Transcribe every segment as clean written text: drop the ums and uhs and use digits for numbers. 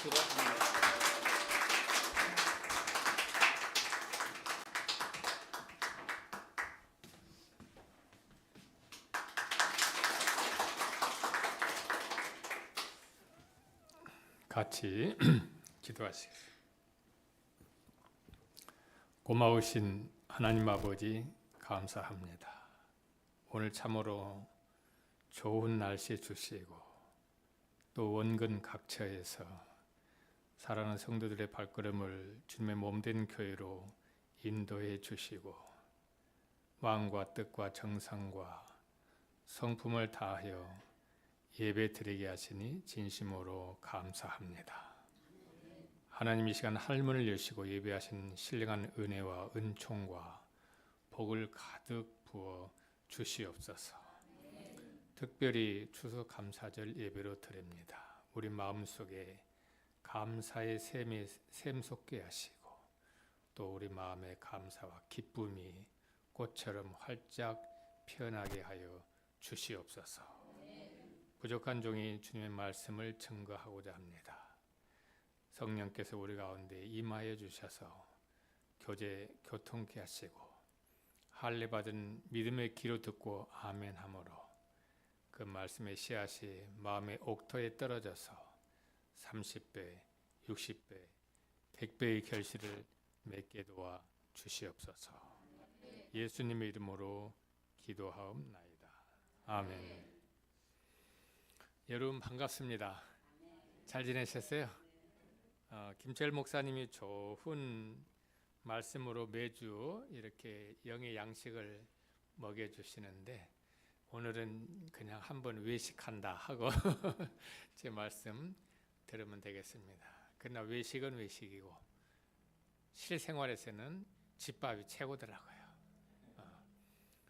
기도합니다. 같이 기도하시겠습니다. 고마우신 하나님 아버지 감사합니다. 오늘 참으로 좋은 날씨 주시고 또 원근 각처에서 사랑하는 성도들의 발걸음을 주님의 몸된 교회로 인도해 주시고 마음과 뜻과 정성과 성품을 다하여 예배 드리게 하시니 진심으로 감사합니다. 하나님 이 시간 할문을 여시고 예배하신 신령한 은혜와 은총과 복을 가득 부어 주시옵소서. 특별히 추수감사절 예배로 드립니다. 우리 마음속에 감사의 샘 솟게 하시고 또 우리 마음의 감사와 기쁨이 꽃처럼 활짝 피어나게 하여 주시옵소서. 부족한 종이 주님의 말씀을 증거하고자 합니다. 성령께서 우리 가운데 임하여 주셔서 교통케 하시고 할례 받은 믿음의 귀로 듣고 아멘 하므로 그 말씀의 씨앗이 마음의 옥토에 떨어져서 30배, 60배, 100배의 결실을 맺게 도와 주시옵소서. 예수님의 이름으로 기도하옵나이다. 아멘. 여러분 반갑습니다. 잘 지내셨어요? 김철 목사님이 좋은 말씀으로 매주 이렇게 영의 양식을 먹여주시는데 오늘은 그냥 한번 외식한다 하고 제 말씀 들으면 되겠습니다. 그러나 외식은 외식이고 실생활에서는 집밥이 최고더라고요.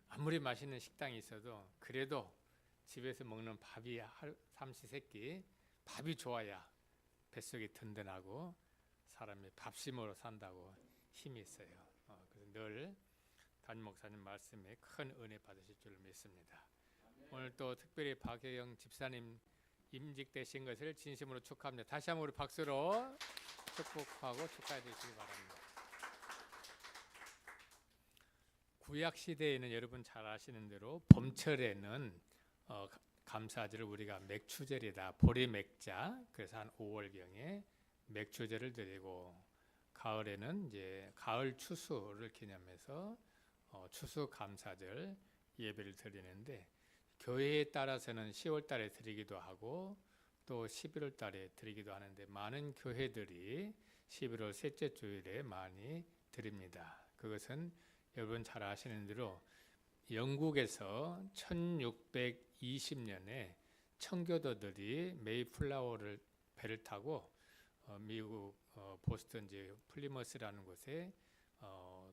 아무리 맛있는 식당이 있어도 그래도 집에서 먹는 밥이 하루 삼시세끼 밥이 좋아야 뱃속이 든든하고 사람이 밥심으로 산다고 힘이 있어요. 그래서 늘 담임 목사님 말씀에 큰 은혜 받으실 줄 믿습니다. 오늘 또 특별히 박혜영 집사님 임직되신 것을 진심으로 축하합니다. 다시 한번 우리 박수로 축복하고 축하해 주시기 바랍니다. 구약 시대에는 여러분 잘 아시는 대로 봄철에는 감사절을 우리가 맥추절이다 보리 맥자, 그래서 한 5월경에 맥추절을 드리고 가을에는 이제 가을 추수를 기념해서 추수 감사절 예배를 드리는데 교회에 따라서는 10월 달에 드리기도 하고 또 11월 달에 드리기도 하는데 많은 교회들이 11월 셋째 주일에 많이 드립니다. 그것은 여러분 잘 아시는 대로 영국에서 1620년에 청교도들이 메이플라워를 배를 타고 미국 보스턴 이제 플리머스라는 곳에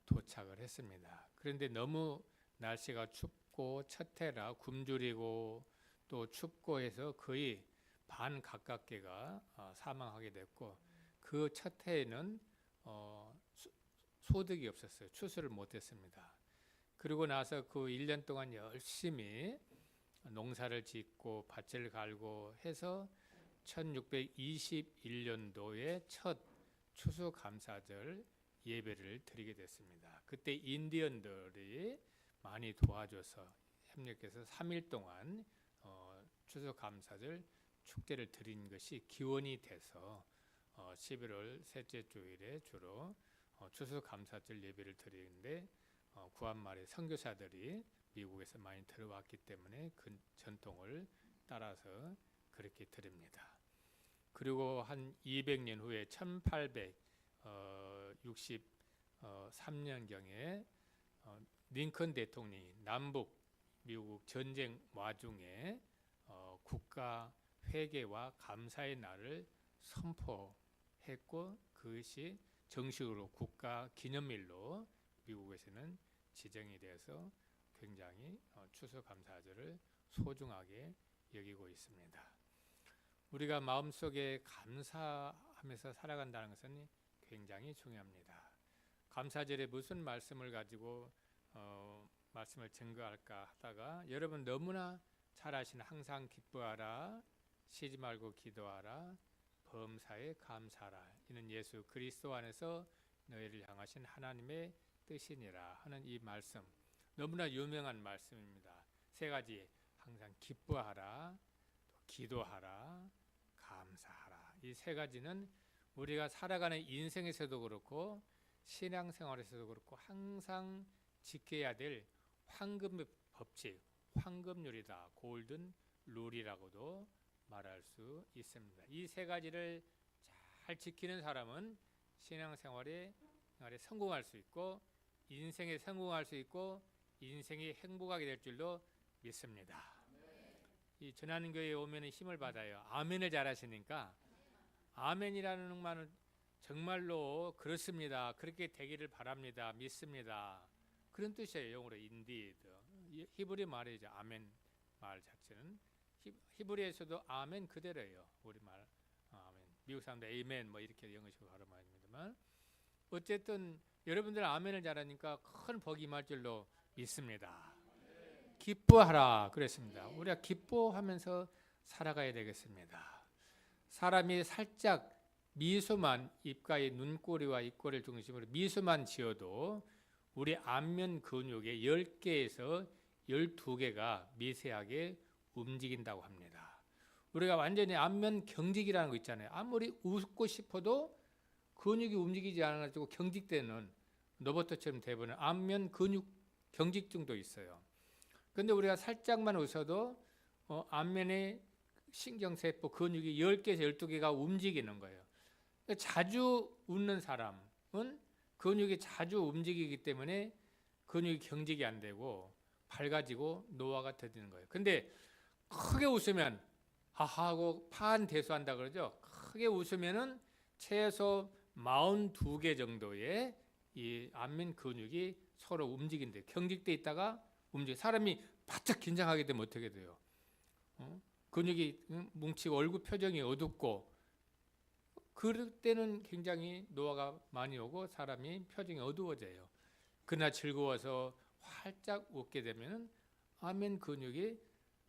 도착을 했습니다. 그런데 너무 날씨가 춥고 첫 해라 굶주리고 또 춥고 해서 거의 반 가깝게가 사망하게 됐고 그 첫 해에는 소득이 없었어요. 추수를 못했습니다. 그리고 나서 그 1년 동안 열심히 농사를 짓고 밭을 갈고 해서 1621년도에 첫 추수감사절 예배를 드리게 됐습니다. 그때 인디언들이 많이 도와줘서 협력해서 3일 동안 추수감사절 축제를 드린 것이 기원이 돼서 11월 셋째 주일에 주로 추수감사절 예배를 드리는데 구한말의 선교사들이 미국에서 많이 들어왔기 때문에 그 전통을 따라서 그렇게 드립니다. 그리고 한 200년 후에 1863년경에 링컨 대통령이 남북 미국 전쟁 와중에 국가 회개와 감사의 날을 선포했고 그것이 정식으로 국가 기념일로 미국에서는 지정이 되어서 굉장히 추수감사절을 소중하게 여기고 있습니다. 우리가 마음속에 감사하면서 살아간다는 것은 굉장히 중요합니다. 감사절에 무슨 말씀을 가지고 말씀을 증거할까 하다가 여러분 너무나 잘 아시는 항상 기뻐하라, 쉬지 말고 기도하라, 범사에 감사하라. 이는 예수 그리스도 안에서 너희를 향하신 하나님의 뜻이니라 하는 이 말씀, 너무나 유명한 말씀입니다. 세 가지, 항상 기뻐하라, 또 기도하라, 감사하라. 이 세 가지는 우리가 살아가는 인생에서도 그렇고 신앙생활에서도 그렇고 항상 지켜야 될 황금 법칙, 황금률이다, 골든 룰이라고도 말할 수 있습니다. 이 세 가지를 잘 지키는 사람은 신앙생활에 성공할 수 있고 인생에 성공할 수 있고 인생이 행복하게 될 줄로 믿습니다. 이 전하는 교회에 오면 힘을 받아요. 아멘을 잘하시니까 아멘이라는 말은 정말로 그렇습니다. 그렇게 되기를 바랍니다. 믿습니다. 그런 뜻이에요. 영어로 indeed. 히브리 말이죠. 아멘 말 자체는 히브리에서도 아멘 그대로예요. 우리말 아멘. 미국 사람들 에이멘 뭐 이렇게 영어식으로 발음합니다만 어쨌든 여러분들 아멘을 잘하니까 큰 복이 임할 줄로 믿습니다. 기뻐하라 그랬습니다. 우리가 기뻐하면서 살아가야 되겠습니다. 사람이 살짝 미소만, 입가의 눈꼬리와 입꼬리를 중심으로 미소만 지어도 우리 안면 근육의 10개에서 12개가 미세하게 움직인다고 합니다. 우리가 완전히 안면 경직이라는 거 있잖아요. 아무리 웃고 싶어도 근육이 움직이지 않아가지고 경직되는 로봇처럼 돼버리는 안면 근육 경직증도 있어요. 그런데 우리가 살짝만 웃어도 안면의 신경세포 근육이 10개에서 12개가 움직이는 거예요. 자주 웃는 사람은 근육이 자주 움직이기 때문에 근육이 경직이 안 되고 밝아지고 노화가 더디는 거예요. 근데 크게 웃으면 하하고 파한대소한다 그러죠. 크게 웃으면은 최소 42개 정도의 이 안면 근육이 서로 움직인대. 경직돼 있다가 움직여. 사람이 바짝 긴장하게 되면 어떻게 돼요? 근육이 뭉치고 얼굴 표정이 어둡고 그럴 때는 굉장히 노화가 많이 오고 사람이 표정이 어두워져요. 그러나 즐거워서 활짝 웃게 되면 안면 근육이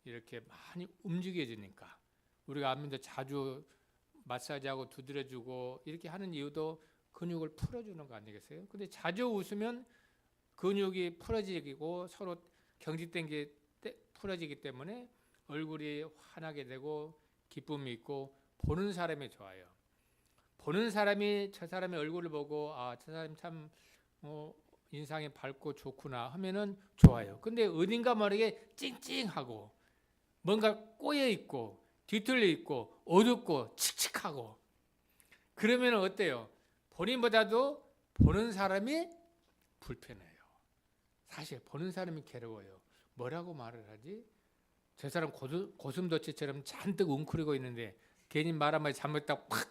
이렇게 많이 움직여지니까 우리가 안면도 자주 마사지하고 두드려주고 이렇게 하는 이유도 근육을 풀어주는 거 아니겠어요? 근데 자주 웃으면 근육이 풀어지고 서로 경직된 게 풀어지기 때문에 얼굴이 환하게 되고 기쁨이 있고 보는 사람이 좋아요. 보는 사람이 저 사람의 얼굴을 보고 저 사람이 참 인상이 밝고 좋구나 하면은 좋아요. 근데 어딘가 모르게 찡찡하고 뭔가 꼬여 있고 뒤틀려 있고 어둡고 칙칙하고 그러면 어때요? 본인보다도 보는 사람이 불편해요. 사실 보는 사람이 괴로워요. 뭐라고 말을 하지? 저 사람 고슴도치처럼 잔뜩 웅크리고 있는데 괜히 말 한마디 잘못했다고 팍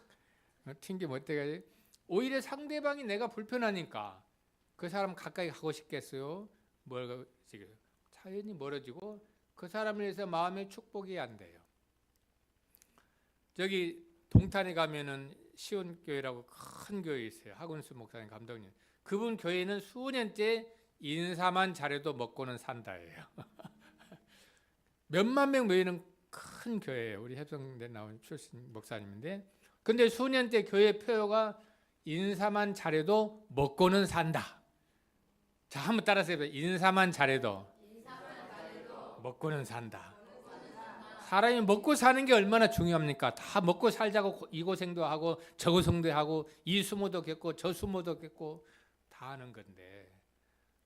튕기면 어떡하지? 오히려 상대방이 내가 불편하니까 그 사람 가까이 가고 싶겠어요? 멀어지고 자연히 멀어지고 그 사람을 위해서 마음의 축복이 안 돼요. 저기 동탄에 가면은 시온교회라고 큰 교회 있어요. 하군수 목사님 감독님. 그분 교회는 수년째 인사만 잘해도 먹고는 산다예요. 몇만 명 모이는 큰 교회예요. 우리 협성대 나온 출신 목사님인데 근데 수년째 교회 표어가 인사만 잘해도 먹고는 산다. 자, 한번 따라서 해봐요. 인사만 잘해도 먹고는 산다. 사람이 먹고 사는 게 얼마나 중요합니까? 다 먹고 살자고 이 고생도 하고 저 고생도 하고 이 수모도 겪고 저 수모도 겪고 다 하는 건데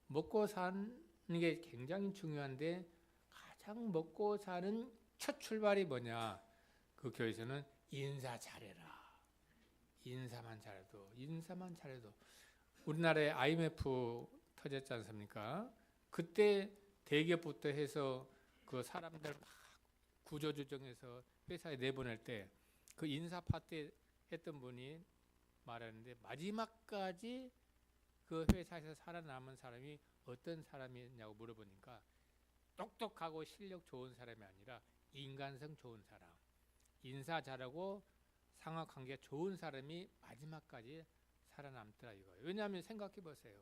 먹고 사는 게 굉장히 중요한데 가장 먹고 사는 첫 출발이 뭐냐? 그 교회에서는 인사 잘해라. 인사만 잘해도 우리나라에 IMF 터졌지 않습니까? 그때 대기업부터 해서 그 사람들 막 구조조정해서 회사에 내보낼 때 그 인사 파티 했던 분이 말하는데 마지막까지 그 회사에서 살아남은 사람이 어떤 사람이냐고 물어보니까 똑똑하고 실력 좋은 사람이 아니라 인간성 좋은 사람, 인사 잘하고 상하관계 좋은 사람이 마지막까지 살아남더라 이거예요. 왜냐하면 생각해 보세요.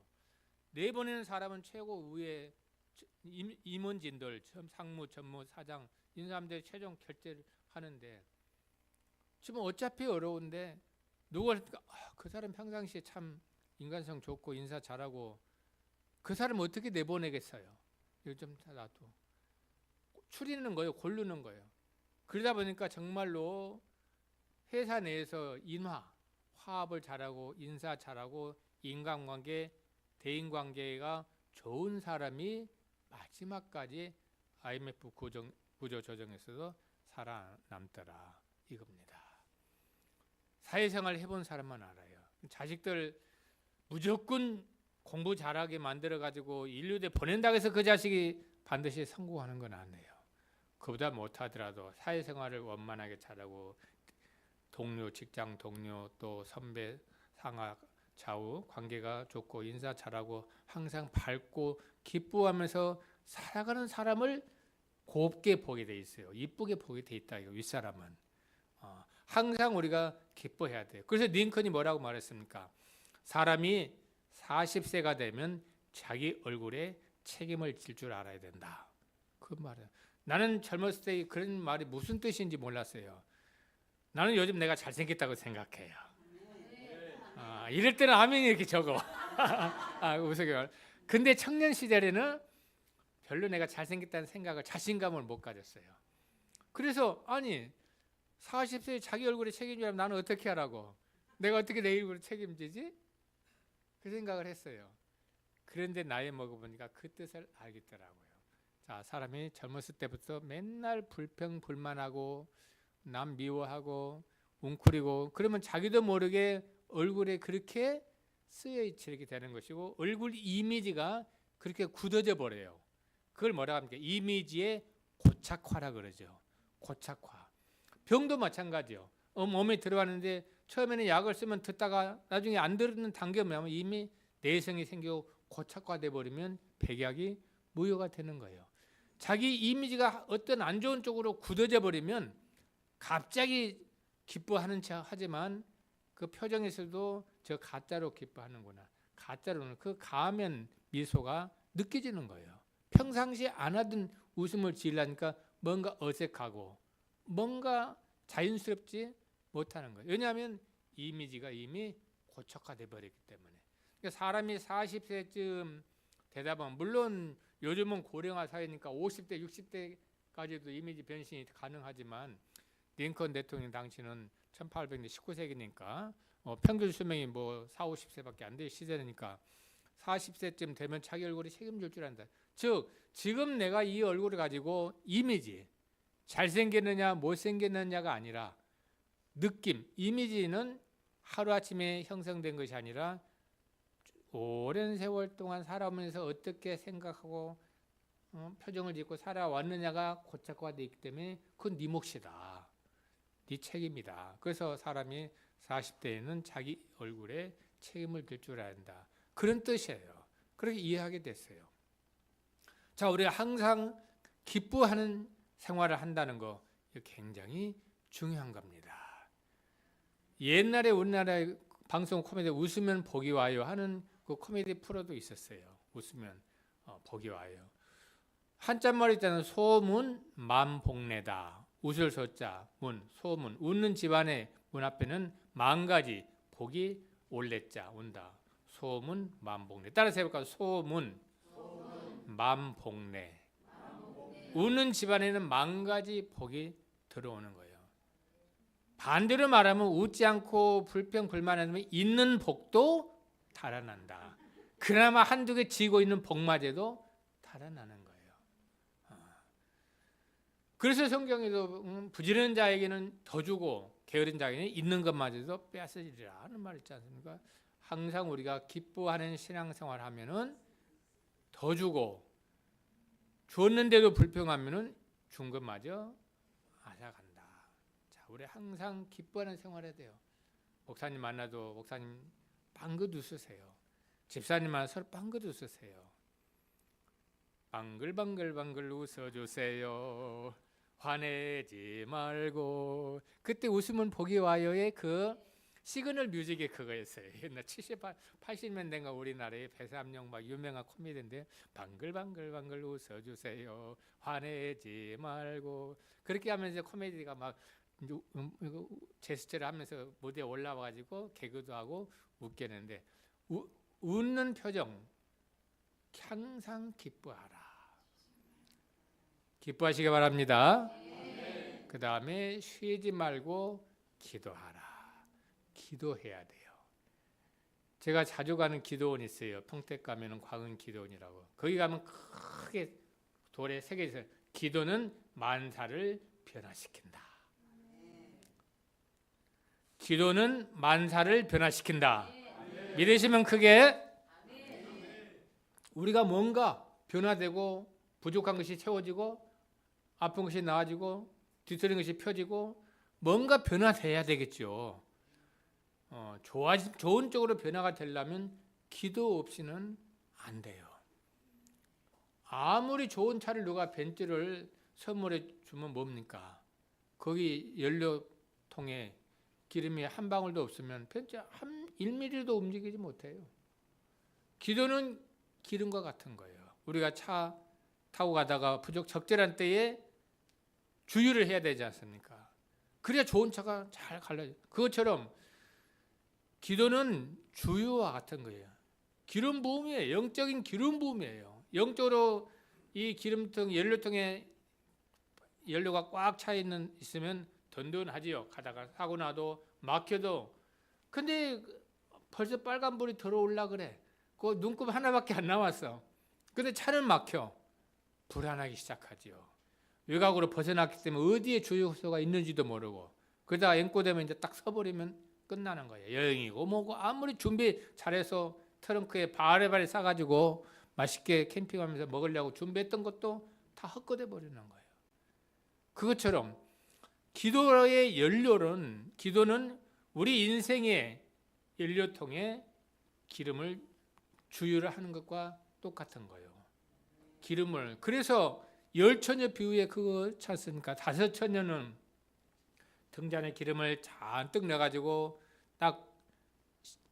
내보내는 사람은 최고 위에 임원진들, 상무, 전무, 사장 이 사람들이 최종 결제를 하는데 지금 어차피 어려운데 누가 그 사람 평상시에 참 인간성 좋고 인사 잘하고 그 사람 어떻게 내보내겠어요? 요즘 나도 추리는 거예요, 고르는 거예요. 그러다 보니까 정말로 회사 내에서 화합을 잘하고 인사 잘하고 인간관계, 대인관계가 좋은 사람이 마지막까지 IMF 구조 조정에서도 살아남더라 이겁니다. 사회생활 해본 사람만 알아요. 자식들 무조건 공부 잘하게 만들어가지고 인류대 보낸다고 해서 그 자식이 반드시 성공하는 건 아니에요. 그보다 못하더라도 사회생활을 원만하게 잘하고 동료, 직장 동료 또 선배, 상하, 좌우 관계가 좋고 인사 잘하고 항상 밝고 기뻐하면서 살아가는 사람을 곱게 보게 돼 있어요. 이쁘게 보게 돼 있다. 이거 윗사람은 항상 우리가 기뻐해야 돼요. 그래서 링컨이 뭐라고 말했습니까? 사람이 40세가 되면 자기 얼굴에 책임을 질 줄 알아야 된다. 그 말이에요. 나는 젊었을 때 그런 말이 무슨 뜻인지 몰랐어요. 나는 요즘 내가 잘생겼다고 생각해요. 이럴 때는 아멘이 이렇게 적어. 웃어요. 근데 청년 시절에는 별로 내가 잘생겼다는 생각을 자신감을 못 가졌어요. 그래서 아니 40세에 자기 얼굴에 책임지라면 나는 어떻게 하라고? 내가 어떻게 내 얼굴에 책임지지? 그 생각을 했어요. 그런데 나이 먹어보니까 그 뜻을 알겠더라고요. 자, 사람이 젊었을 때부터 맨날 불평불만하고 남 미워하고 웅크리고 그러면 자기도 모르게 얼굴에 그렇게 쓰여지게 되는 것이고 얼굴 이미지가 그렇게 굳어져 버려요. 그걸 뭐라고 합니까? 이미지의 고착화라 그러죠. 고착화. 병도 마찬가지요. 몸에 들어가는데 처음에는 약을 쓰면 듣다가 나중에 안 들는 단계면 뭐 이미 내성이 생기고 고착화돼 버리면 백약이 무효가 되는 거예요. 자기 이미지가 어떤 안 좋은 쪽으로 굳어져 버리면 갑자기 기뻐하는 척 하지만 그 표정에서도 저 가짜로 기뻐하는구나. 가짜로는 그 가면 미소가 느껴지는 거예요. 평상시에 안 하던 웃음을 지으려니까 뭔가 어색하고 뭔가 자연스럽지 못하는 거예요. 왜냐하면 이미지가 이미 고착화돼 버렸기 때문에. 그러니까 사람이 40세쯤 되다 보면 물론 요즘은 고령화 사회니까 50대, 60대까지도 이미지 변신이 가능하지만 링컨 대통령 당시는 1800년 19세기니까 평균 수명이 뭐 4, 50세밖에 안 될 시대니까 40세쯤 되면 자기 얼굴이 책임질 줄 안다. 즉 지금 내가 이 얼굴을 가지고 이미지 잘생겼느냐 못생겼느냐가 아니라 느낌, 이미지는 하루아침에 형성된 것이 아니라 오랜 세월 동안 살아오면서 어떻게 생각하고 표정을 짓고 살아왔느냐가 고착화되어 있기 때문에 그건 네 몫이다. 네 책임이다. 그래서 사람이 40대에는 자기 얼굴에 책임을 질 줄 안다. 그런 뜻이에요. 그렇게 이해하게 됐어요. 자, 우리가 항상 기뻐하는 생활을 한다는 거 굉장히 중요한 겁니다. 옛날에 우리나라의 방송 코미디 웃으면 복이 와요 하는 그 코미디 프로도 있었어요. 웃으면 복이 와요. 한자말이 있잖아요. 소문 만복내다. 웃을 소자 문 소문 웃는 집안의 문 앞에는 만가지 복이 올래자 온다. 소문 만복내. 따라서 해볼까요? 소문 만복내. 웃는 집안에는 만가지 복이 들어오는 거예요. 반대로 말하면 웃지 않고 불평불만하면 있는 복도 달아난다. 그나마 한두 개 지고 있는 복마저도 달아나는 거예요. 그래서 성경에도 부지런한 자에게는 더 주고 게으른 자에게는 있는 것마저도 빼앗으리라 하는 말 있지 않습니까? 항상 우리가 기뻐하는 신앙생활 하면은 더 주고 줬는데도 불평하면은 준 것마저 앗아간다. 자, 우리 항상 기뻐하는 생활해야 돼요. 목사님 만나도 목사님 방긋 웃으세요. 집사님 만나서 서로 방긋 웃으세요. 방글방글방글 웃어주세요. 화내지 말고. 그때 웃으면 복이 와요의 그 시그널 뮤직이 그거였어요. 옛날 80년대인가 우리나라의 배삼룡 막 유명한 코미디인데 방글방글방글 웃어주세요. 화내지 말고. 그렇게 하면 이제 코미디가 막 이거 제스처를 하면서 무대에 올라와가지고 개그도 하고 웃겠는데 웃는 표정 항상 기뻐하라. 기뻐하시기 바랍니다. 그 다음에 쉬지 말고 기도하라. 기도해야 돼요. 제가 자주 가는 기도원이 있어요. 평택 가면은 광흥 기도원이라고. 거기 가면 크게 돌에 새겨져 있어요. 기도는 만사를 변화시킨다. 기도는 만사를 변화시킨다. 믿으시면 크게. 우리가 뭔가 변화되고 부족한 것이 채워지고 아픈 것이 나아지고 뒤틀린 것이 펴지고 뭔가 변화돼야 되겠죠. 좋은 쪽으로 변화가 되려면 기도 없이는 안 돼요. 아무리 좋은 차를 누가 벤츠를 선물해 주면 뭡니까? 거기 연료통에 기름이 한 방울도 없으면 벤츠 한 1mm도 움직이지 못해요. 기도는 기름과 같은 거예요. 우리가 차 타고 가다가 적절한 때에 주유를 해야 되지 않습니까? 그래야 좋은 차가 잘 갈라져요. 그것처럼 기도는 주유와 같은 거예요. 기름 부음이에요. 영적인 기름 부음이에요. 영적으로 이 기름통, 연료통에 연료가 꽉 차 있으면 든든하지요. 가다가 사고 나도 막혀도. 근데 벌써 빨간불이 들어올라 그래. 그 눈곱 하나밖에 안 남았어. 근데 차는 막혀. 불안하기 시작하지요. 외곽으로 벗어났기 때문에 어디에 주유소가 있는지도 모르고 그러다가 앵꼬되면 이제 딱 서버리면 끝나는 거예요. 여행이고 뭐고 아무리 준비 잘해서 트렁크에 바래바래 싸가지고 맛있게 캠핑하면서 먹으려고 준비했던 것도 다 헛것돼 버리는 거예요. 그것처럼 기도의 연료는 기도는 우리 인생의 연료통에 기름을 주유를 하는 것과 똑같은 거예요. 기름을. 그래서 열처녀 비유에 그거 찾습니까? 5처녀는 등잔에 기름을 잔뜩 넣어가지고 딱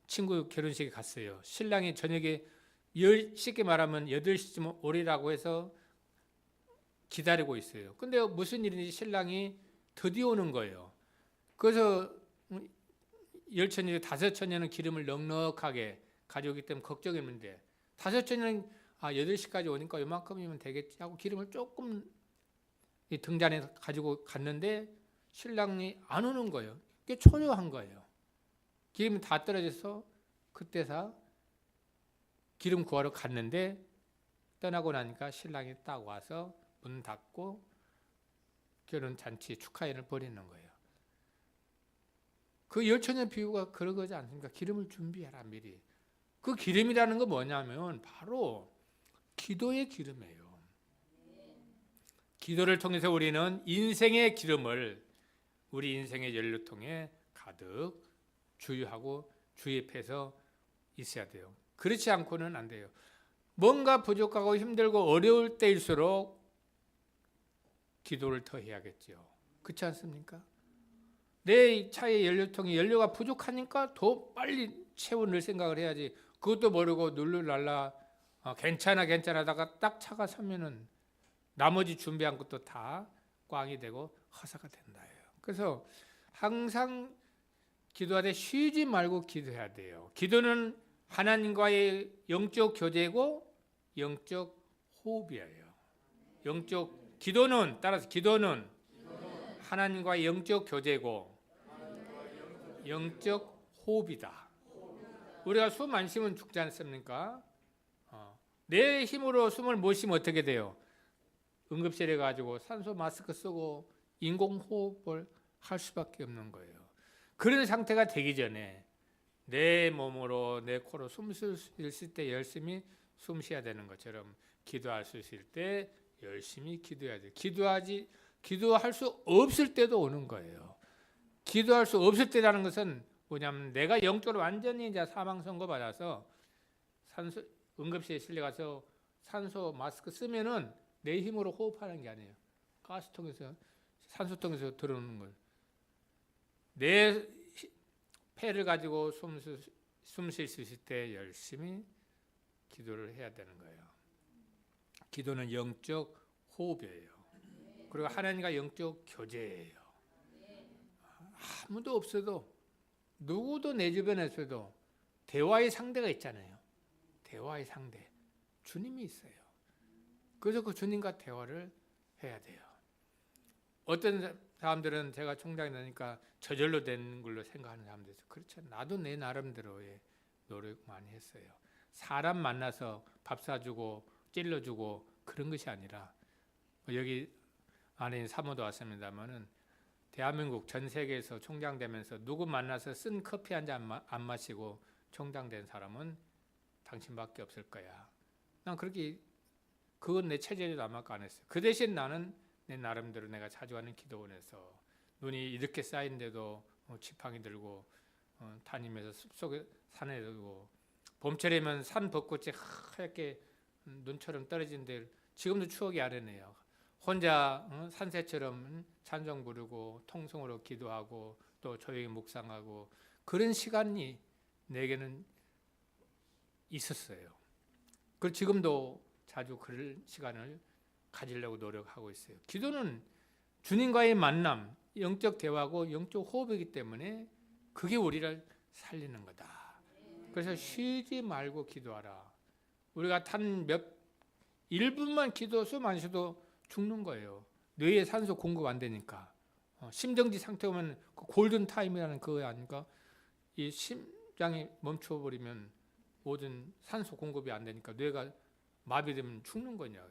친구 결혼식에 갔어요. 신랑이 저녁에 쉽게 말하면 8시쯤 오리라고 해서 기다리고 있어요. 근데 무슨 일인지 신랑이 드디어 오는 거예요. 그래서 열처녀 5처녀는 기름을 넉넉하게 가져오기 때문에 걱정했는데 5처녀는 8시까지 오니까 이만큼이면 되겠지 하고 기름을 조금 등잔에 가지고 갔는데 신랑이 안 오는 거예요. 그게 초조한 거예요. 기름이 다 떨어져서 그때서 기름 구하러 갔는데 떠나고 나니까 신랑이 딱 와서 문 닫고 결혼 잔치 축하회를 벌이는 거예요. 그 열처녀 비유가 그런 거지 않습니까? 기름을 준비해라 미리. 그 기름이라는 건 뭐냐면 바로 기도의 기름이에요. 기도를 통해서 우리는 인생의 기름을 우리 인생의 연료통에 가득 주유하고 주입해서 있어야 돼요. 그렇지 않고는 안 돼요. 뭔가 부족하고 힘들고 어려울 때일수록 기도를 더 해야겠죠. 그렇지 않습니까? 내 차의 연료통에 연료가 부족하니까 더 빨리 채워넣을 생각을 해야지. 그것도 모르고 룰루랄라 괜찮아 하다가 딱 차가 서면은 나머지 준비한 것도 다 꽝이 되고 허사가 된다예요. 그래서 항상 기도하되 쉬지 말고 기도해야 돼요. 기도는 하나님과의 영적 교제고 영적 호흡이에요. 따라서 기도는 하나님과의 영적 교제고 영적 호흡이다. 우리가 숨 안 쉬면 죽지 않습니까? 내 힘으로 숨을 못 쉬면 어떻게 돼요? 응급실에 가지고 산소 마스크 쓰고 인공호흡을 할 수밖에 없는 거예요. 그런 상태가 되기 전에 내 몸으로 내 코로 숨 쉴 수 있을 때 열심히 숨 쉬어야 되는 것처럼 기도할 수 있을 때 열심히 기도해야 돼요. 기도할 수 없을 때도 오는 거예요. 기도할 수 없을 때라는 것은 뭐냐면 내가 영적으로 완전히 이제 사망 선고 받아서 응급실에 실려가서 산소 마스크 쓰면은 내 힘으로 호흡하는 게 아니에요. 가스통에서 산소통에서 들어오는 걸. 내 폐를 가지고 숨 쉴 수 있을 때 열심히 기도를 해야 되는 거예요. 기도는 영적 호흡이에요. 그리고 하나님과 영적 교제예요. 아무도 없어도 누구도 내 주변에서도 대화의 상대가 있잖아요. 대화의 상대. 주님이 있어요. 그래서 그 주님과 대화를 해야 돼요. 어떤 사람들은 제가 총장이 되니까 저절로 된 걸로 생각하는 사람들이 있어요. 그렇죠. 나도 내 나름대로의 노력 많이 했어요. 사람 만나서 밥 사주고 찔러주고 그런 것이 아니라 여기 안에 사모도 왔습니다만은 대한민국 전 세계에서 총장 되면서 누구 만나서 쓴 커피 한 잔 안 마시고 총장 된 사람은 당신밖에 없을 거야. 난 그렇게 그건 내 체제에도 남아까 안 했어요. 그 대신 나는 내 나름대로 내가 자주 하는 기도원에서 눈이 이렇게 쌓인데도 지팡이 들고 다니면서 숲속에 산에 들고 봄철이면 산 벚꽃이 하얗게 눈처럼 떨어진 데를 지금도 추억이 아련해요. 혼자 산새처럼 찬송 부르고 통성으로 기도하고 또 조용히 묵상하고 그런 시간이 내게는 있었어요. 그리고 지금도 자주 그럴 시간을 가지려고 노력하고 있어요. 기도는 주님과의 만남, 영적 대화고 영적 호흡이기 때문에 그게 우리를 살리는 거다. 그래서 쉬지 말고 기도하라. 우리가 1분만 기도 숨 안 쉬어도 죽는 거예요. 뇌에 산소 공급 안 되니까. 심정지 상태 오면 그 골든 타임이라는 그거 아닙니까? 이 심장이 멈춰버리면 모든 산소 공급이 안 되니까 뇌가 마비되면 죽는 거냐.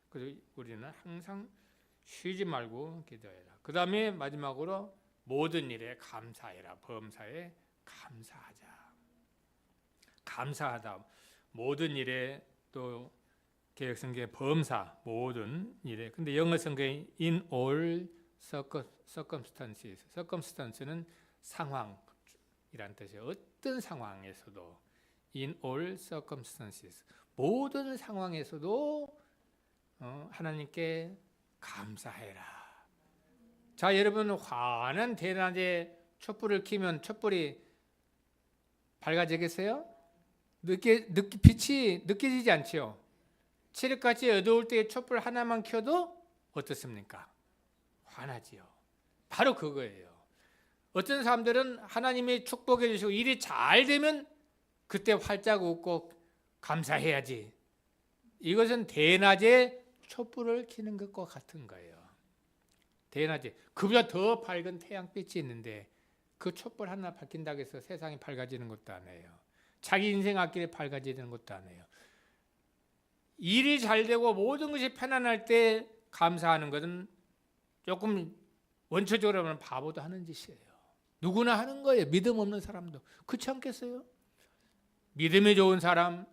그래서 우리는 항상 쉬지 말고 기도해라. 그 다음에 마지막으로 모든 일에 감사해라. 범사에 감사하자. 감사하다. 모든 일에 또 개혁성경에 범사 모든 일에. 근데 영어 성경에 in all circumstances. circumstance는 상황이란 뜻이에요. 어떤 상황에서도 in all circumstances. 모든 상황에서도 하나님께 감사해라. 자, 여러분 환한 대낮에 촛불을 켜면 촛불이 밝아지겠어요? 빛이 느껴지지 않지요? 칠흑같이 어두울 때 촛불 하나만 켜도 어떻습니까? 환하지요. 바로 그거예요. 어떤 사람들은 하나님이 축복해 주시고 일이 잘 되면 그때 활짝 웃고 감사해야지. 이것은 대낮에 촛불을 켜는 것과 같은 거예요. 대낮에 그보다 더 밝은 태양빛이 있는데 그 촛불 하나 밝힌다고 해서 세상이 밝아지는 것도 아니에요. 자기 인생 앞길이 밝아지는 것도 아니에요. 일이 잘 되고 모든 것이 편안할 때 감사하는 것은 조금 원초적으로 보면 바보도 하는 짓이에요. 누구나 하는 거예요. 믿음 없는 사람도. 그렇지 않겠어요? 믿음이 좋은 사람,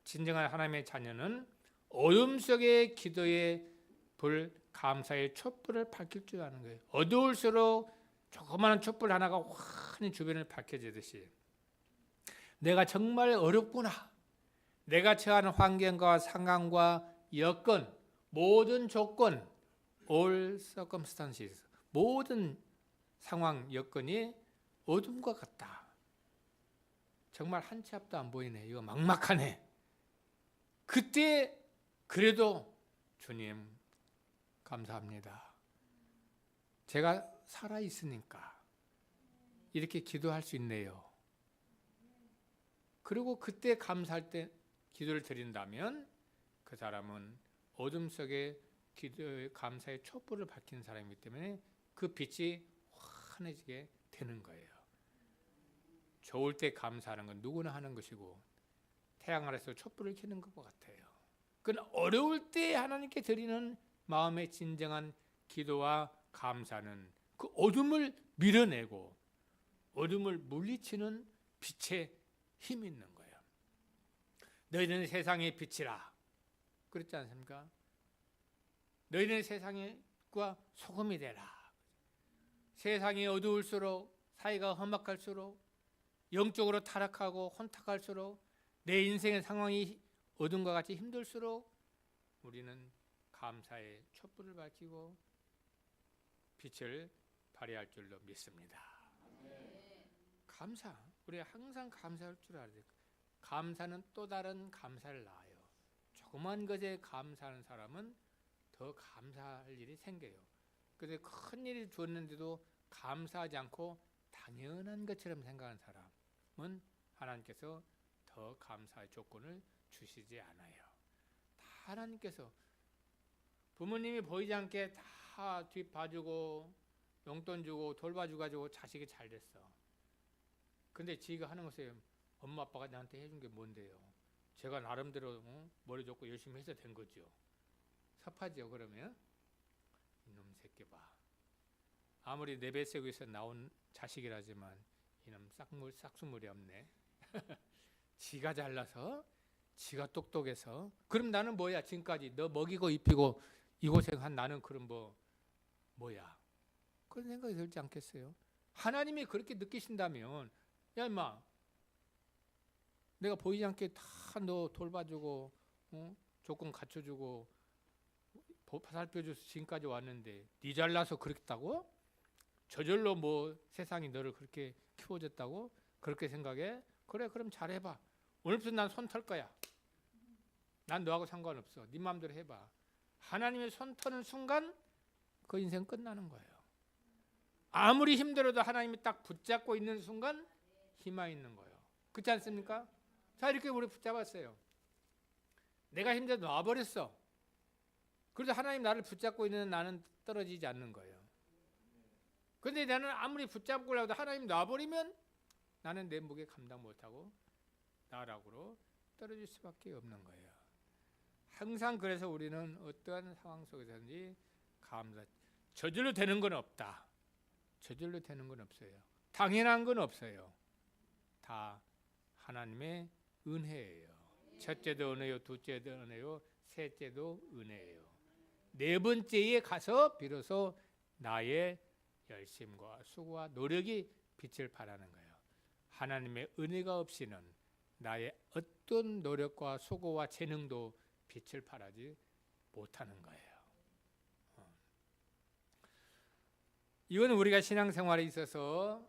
진정한 하나님의 자녀는 어둠 속의 기도의 불, 감사의 촛불을 밝힐 줄 아는 거예요. 어두울수록 조그마한 촛불 하나가 환히 주변을 밝혀지듯이 내가 정말 어렵구나. 내가 처한 환경과 상황과 여건, 모든 조건, all circumstances, 모든 상황, 여건이 어둠과 같다. 정말 한 치 앞도 안 보이네. 이거 막막하네. 그때 그래도 주님 감사합니다. 제가 살아있으니까 이렇게 기도할 수 있네요. 그리고 그때 감사할 때 기도를 드린다면 그 사람은 어둠 속에 기도의 감사의 촛불을 밝히는 사람이기 때문에 그 빛이 환해지게 되는 거예요. 좋을 때 감사하는 건 누구나 하는 것이고 태양 아래서 촛불을 켜는 것과 같아요. 그건 어려울 때 하나님께 드리는 마음의 진정한 기도와 감사는 그 어둠을 밀어내고 어둠을 물리치는 빛의 힘이 있는 거예요. 너희는 세상의 빛이라. 그렇지 않습니까? 너희는 세상과 소금이 되라. 세상이 어두울수록 사이가 험악할수록 영적으로 타락하고 혼탁할수록 내 인생의 상황이 어둠과 같이 힘들수록 우리는 감사의 촛불을 밝히고 빛을 발휘할 줄로 믿습니다. 감사. 우리 항상 감사할 줄 알아야 돼요. 감사는 또 다른 감사를 낳아요. 조그만 것에 감사하는 사람은 더 감사할 일이 생겨요. 그래서 큰 일이 주었는데도 감사하지 않고 당연한 것처럼 생각하는 사람은 하나님께서 더 감사의 조건을 주시지 않아요. 다 하나님께서 부모님이 보이지 않게 다 뒷 봐주고 용돈 주고 돌봐주 가지고 자식이 잘 됐어. 근데 지가 하는 것에 엄마 아빠가 나한테 해준 게 뭔데요? 제가 나름대로 머리 좋고 열심히 해서 된 거죠. 섭하죠. 그러면 이놈 새끼 봐. 아무리 내 뱃속에서 나온 자식이라지만 이놈 싹수물이 없네. 지가 잘나서 지가 똑똑해서 그럼 나는 뭐야? 지금까지 너 먹이고 입히고 이 고생한 나는 그럼 뭐야? 그런 생각이 들지 않겠어요? 하나님이 그렇게 느끼신다면 야 임마 내가 보이지 않게 다 너 돌봐주고 조건 갖춰주고 살펴줘서 지금까지 왔는데 네 잘나서 그렇다고? 저절로 뭐 세상이 너를 그렇게 키워줬다고? 그렇게 생각해? 그래 그럼 잘해봐. 오늘부터 난 손 털 거야. 난 너하고 상관없어. 네 마음대로 해봐. 하나님의 손 터는 순간 그 인생 끝나는 거예요. 아무리 힘들어도 하나님이 딱 붙잡고 있는 순간 희망이 있는 거예요. 그렇지 않습니까? 자 이렇게 우리 붙잡았어요. 내가 힘들어 놔버렸어. 그래도 하나님 나를 붙잡고 있는 나는 떨어지지 않는 거예요. 그런데 나는 아무리 붙잡고 해도 하나님 놔버리면 나는 내 무게 감당 못하고 나락으로 떨어질 수밖에 없는 거예요. 항상 그래서 우리는 어떠한 상황 속에서든지 감사. 저절로 되는 건 없다. 저절로 되는 건 없어요. 당연한 건 없어요. 다 하나님의 은혜예요. 첫째도 은혜요, 둘째도 은혜요, 셋째도 은혜예요. 네 번째에 가서 비로소 나의 열심과 수고와 노력이 빛을 발하는 거예요. 하나님의 은혜가 없이는 나의 어떤 노력과 수고와 재능도 빛을 발하지 못하는 거예요. 이건 우리가 신앙생활에 있어서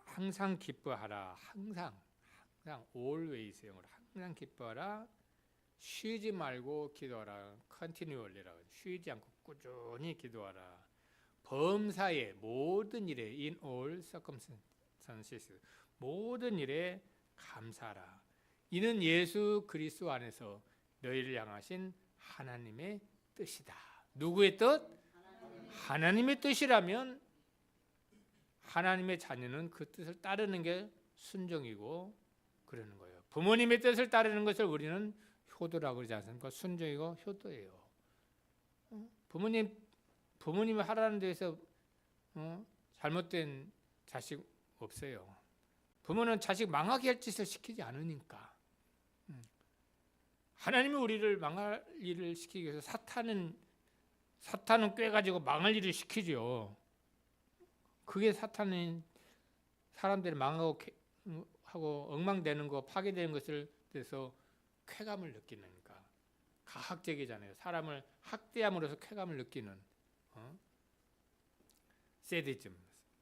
항상 기뻐하라. 항상 always 영어로 항상 기뻐하라. 쉬지 말고 기도하라. continually라고 쉬지 않고 꾸준히 기도하라. 범사에 모든 일에 in all circumstances 모든 일에 감사하라. 이는 예수 그리스도 안에서 너희를 향하신 하나님의 뜻이다. 누구의 뜻? 하나님의 뜻이라면 하나님의 자녀는 그 뜻을 따르는 게 순종이고 그러는 거예요. 부모님의 뜻을 따르는 것을 우리는 효도라고 그러지 않습니까? 순종이고 효도예요. 부모님이 하라는 데에서 잘못된 자식 없어요. 부모는 자식 망하게 할 짓을 시키지 않으니까. 하나님이 우리를 망할 일을 시키기 위해서 사탄은 꿰가지고 망할 일을 시키죠. 그게 사탄은 사람들이 망하고 하고 엉망되는 거, 파괴되는 것을 대해서 쾌감을 느끼니까 가학적이잖아요. 사람을 학대함으로써 쾌감을 느끼는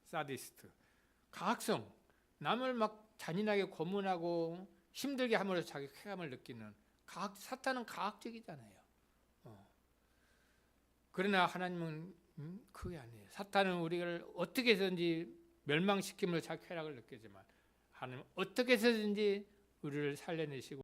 사디스트, 가학성, 남을 막 잔인하게 고문하고 힘들게 함으로써 자기 쾌감을 느끼는 사탄은 가학적이잖아요. 그러나 하나님은 그게 아니에요. 사탄은 우리를 어떻게 해서든지 멸망시킴으로 자기 쾌락을 느끼지만 하나님은 어떻게 해서든지 우리를 살려내시고